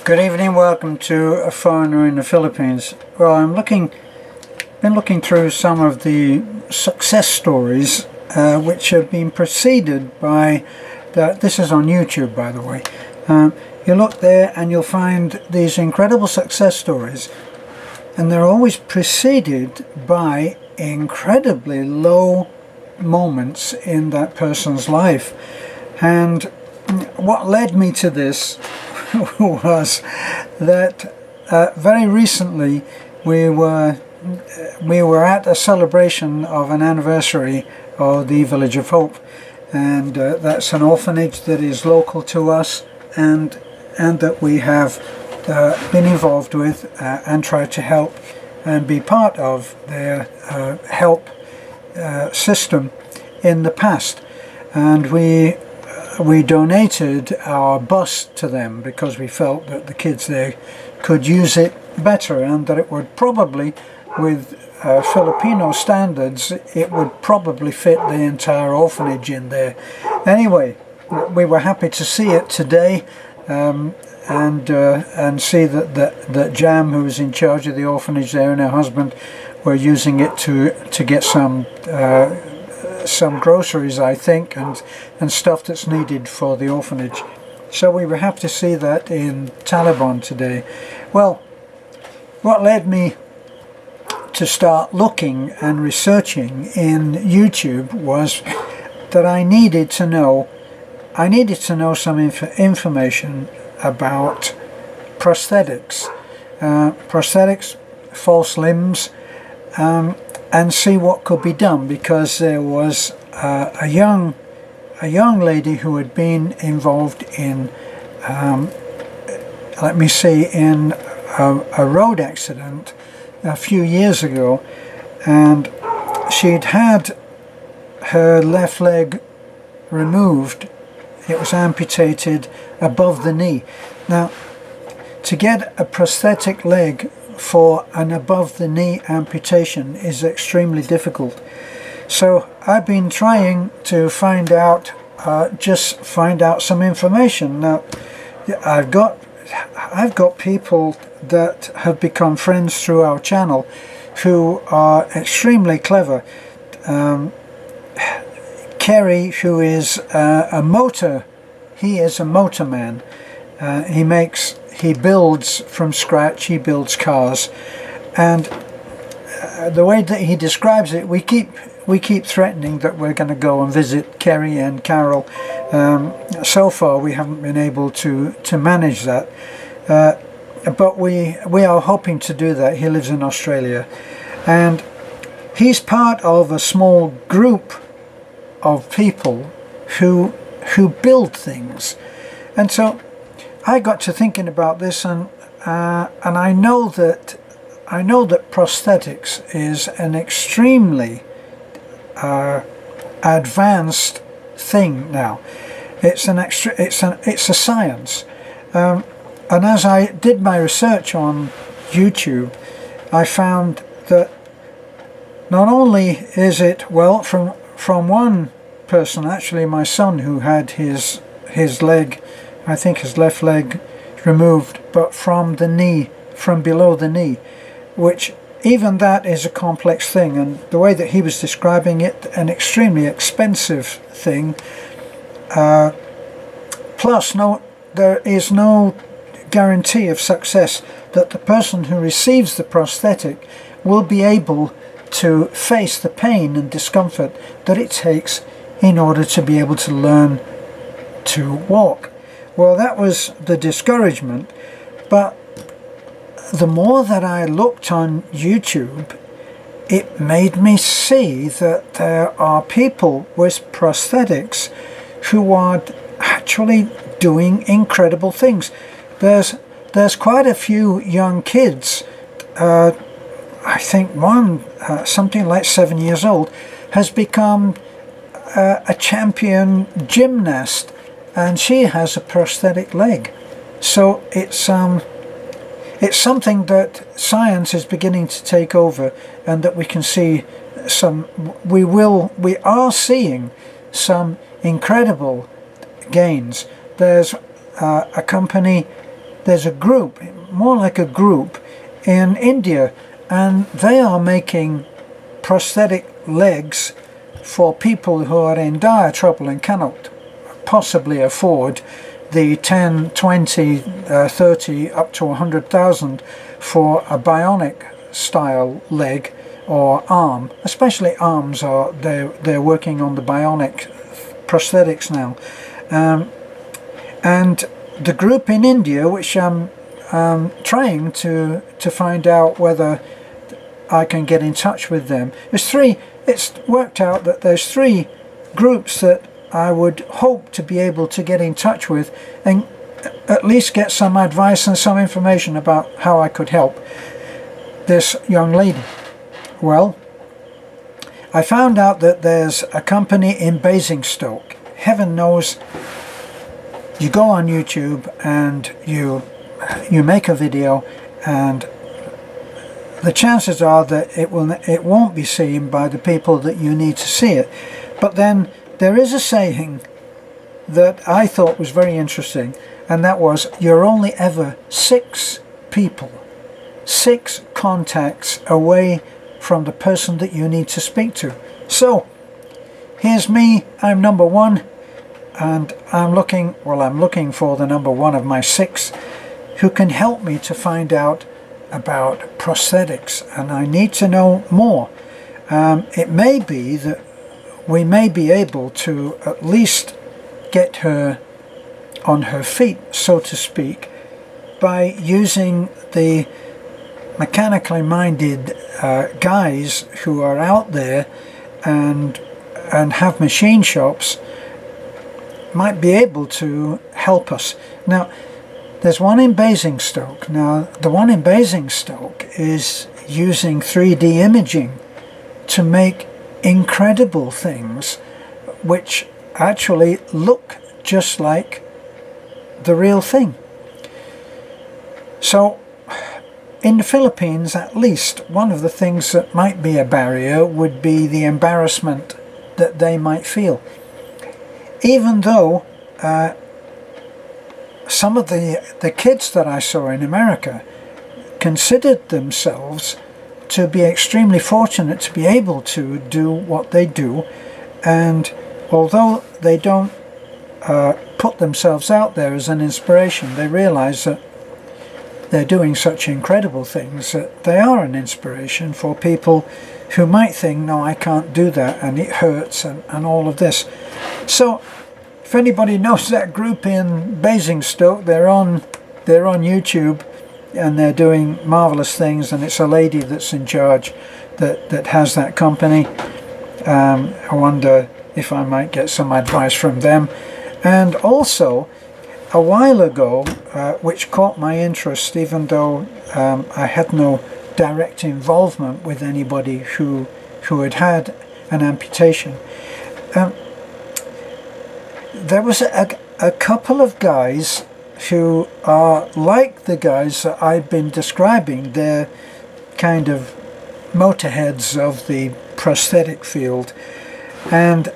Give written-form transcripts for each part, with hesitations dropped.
Good evening, welcome to A Foreigner in the Philippines. Well, been looking through some of the success stories which have been preceded by, this is on YouTube by the way. You look there and you'll find these incredible success stories, and they're always preceded by incredibly low moments in that person's life. And what led me to this was that very recently we were at a celebration of an anniversary of the Village of Hope, and that's an orphanage that is local to us and that we have been involved with and tried to help and be part of their help system in the past. And we donated our bus to them because we felt that the kids there could use it better, and that it would probably, with Filipino standards, it would probably fit the entire orphanage in there. Anyway, we were happy to see it today, and see that Jam, who was in charge of the orphanage there, and her husband were using it to get some groceries, I think, and stuff that's needed for the orphanage. So we were happy to see that in Taliban today. Well, what led me to start looking and researching in YouTube was that I needed to know some information about prosthetics, false limbs, and see what could be done, because there was a young lady who had been involved in in a road accident a few years ago, and she'd had her left leg removed. It was amputated above the knee. Now, to get a prosthetic leg for an above the knee amputation is extremely difficult. So I've been trying to find out some information. Now, I've got people that have become friends through our channel who are extremely clever. Kerry, who is he is a motor man. He builds from scratch, he builds cars, and the way that he describes it, we keep threatening that we're going to go and visit Kerry and Carol. So far we haven't been able to manage that, but we are hoping to do that. He lives in Australia, and he's part of a small group of people who build things. And so I got to thinking about this, and I know that prosthetics is an extremely advanced thing now. It's a science, and as I did my research on YouTube, I found that not only is it, well, from one person, actually my son, who had his leg, I think his left leg, removed, but from the knee, from below the knee, which even that is a complex thing, and the way that he was describing it, an extremely expensive thing. Plus, there is no guarantee of success that the person who receives the prosthetic will be able to face the pain and discomfort that it takes in order to be able to learn to walk. Well, that was the discouragement, but the more that I looked on YouTube, it made me see that there are people with prosthetics who are actually doing incredible things. There's quite a few young kids, I think one, something like 7 years old, has become a champion gymnast, and she has a prosthetic leg. So it's something that science is beginning to take over, and that we can see we are seeing some incredible gains. There's a company there's a group, more like a group, in India, and they are making prosthetic legs for people who are in dire trouble and cannot possibly afford the 10, 20, 30, up to 100,000 for a bionic style leg or arm. Especially arms, are they're working on the bionic prosthetics now. And the group in India, which I'm trying to find out whether I can get in touch with them. It's worked out that there's 3 groups that I would hope to be able to get in touch with and at least get some advice and some information about how I could help this young lady. Well, I found out that there's a company in Basingstoke. Heaven knows, you go on YouTube and you make a video, and the chances are that it won't be seen by the people that you need to see it. But then there is a saying that I thought was very interesting, and that was, you're only ever 6 people, 6 contacts away from the person that you need to speak to. So here's me, I'm number 1, and I'm looking for the number 1 of my 6 who can help me to find out about prosthetics, and I need to know more. It may be that we may be able to at least get her on her feet, so to speak, by using the mechanically minded guys who are out there and have machine shops, might be able to help us. Now, there's one in Basingstoke. Now, the one in Basingstoke is using 3D imaging to make incredible things which actually look just like the real thing. So, in the Philippines, at least, one of the things that might be a barrier would be the embarrassment that they might feel. Even though some of the kids that I saw in America considered themselves to be extremely fortunate to be able to do what they do, and although they don't put themselves out there as an inspiration, they realize that they're doing such incredible things that they are an inspiration for people who might think, no, I can't do that, and it hurts, and all of this. So if anybody knows that group in Basingstoke, they're on YouTube, and they're doing marvelous things, and it's a lady that's in charge that has that company. I wonder if I might get some advice from them. And also, a while ago, which caught my interest, even though I had no direct involvement with anybody who had an amputation, there was a couple of guys who are like the guys that I've been describing. They're kind of motorheads of the prosthetic field, and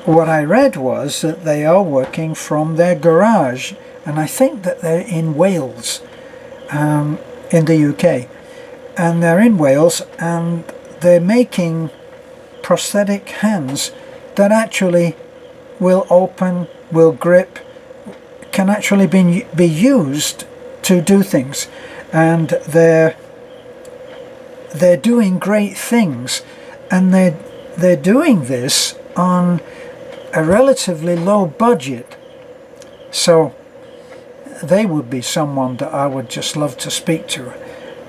what I read was that they are working from their garage, and I think that they're in Wales, in the UK, and they're in Wales, and they're making prosthetic hands that actually will open, will grip, can actually be used to do things, and they're doing great things, and they're doing this on a relatively low budget. So they would be someone that I would just love to speak to,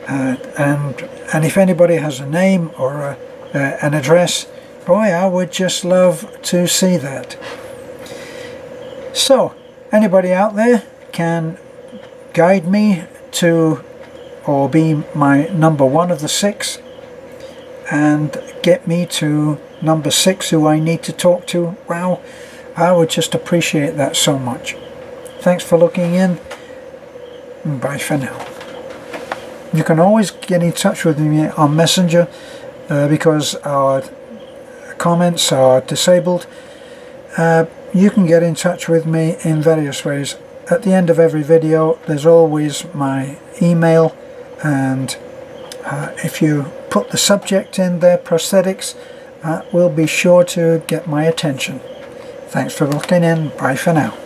and if anybody has a name or an address, boy, I would just love to see that. So anybody out there can guide me to, or be my number 1 of the 6, and get me to number 6 who I need to talk to, wow, I would just appreciate that so much. Thanks for looking in, and bye for now. You can always get in touch with me on Messenger, because our comments are disabled. You can get in touch with me in various ways, at the end of every video there's always my email, and if you put the subject in there, prosthetics, will be sure to get my attention. Thanks for looking in. Bye for now.